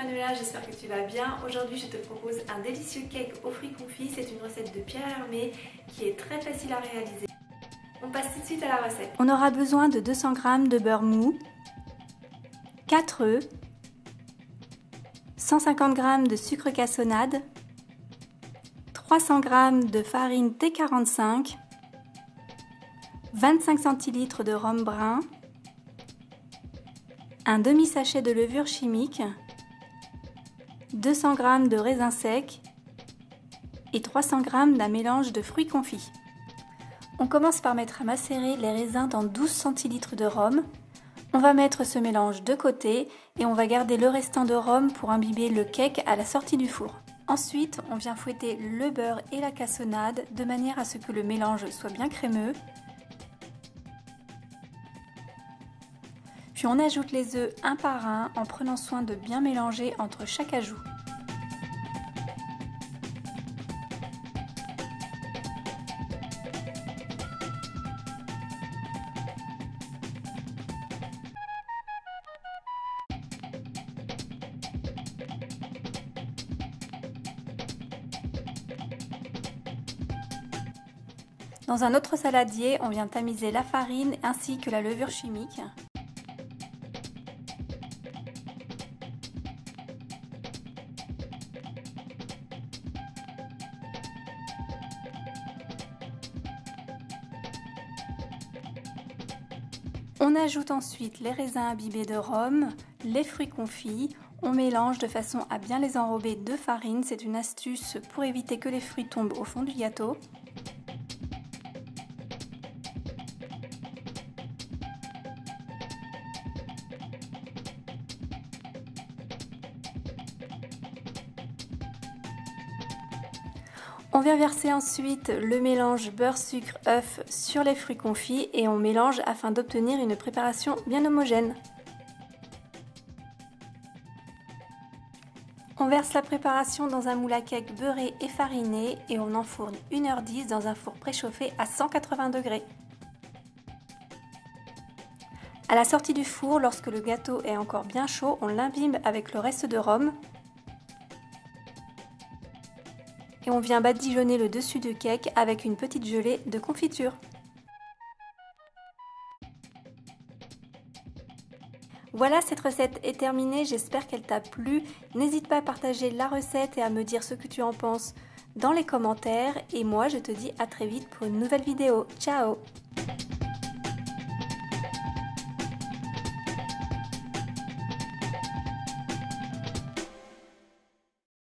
Manuela, j'espère que tu vas bien. Aujourd'hui je te propose un délicieux cake aux fruits confits. C'est une recette de Pierre Hermé qui est très facile à réaliser. On passe tout de suite à la recette. On aura besoin de 200 g de beurre mou, 4 œufs, 150 g de sucre cassonade, 300 g de farine T45, 25 centilitres de rhum brun, un demi-sachet de levure chimique, 200 g de raisins secs et 300 g d'un mélange de fruits confits. On commence par mettre à macérer les raisins dans 12 centilitres de rhum. On va mettre ce mélange de côté et on va garder le restant de rhum pour imbiber le cake à la sortie du four. Ensuite, on vient fouetter le beurre et la cassonade de manière à ce que le mélange soit bien crémeux. Puis on ajoute les œufs un par un en prenant soin de bien mélanger entre chaque ajout. Dans un autre saladier, on vient tamiser la farine ainsi que la levure chimique. On ajoute ensuite les raisins imbibés de rhum, les fruits confits, on mélange de façon à bien les enrober de farine, c'est une astuce pour éviter que les fruits tombent au fond du gâteau. On vient verser ensuite le mélange beurre-sucre-œuf sur les fruits confits et on mélange afin d'obtenir une préparation bien homogène. On verse la préparation dans un moule à cake beurré et fariné et on enfourne 1h10 dans un four préchauffé à 180 degrés. À la sortie du four, lorsque le gâteau est encore bien chaud, on l'imbibe avec le reste de rhum. Et on vient badigeonner le dessus du cake avec une petite gelée de confiture. Voilà, cette recette est terminée, j'espère qu'elle t'a plu. N'hésite pas à partager la recette et à me dire ce que tu en penses dans les commentaires. Et moi, je te dis à très vite pour une nouvelle vidéo. Ciao!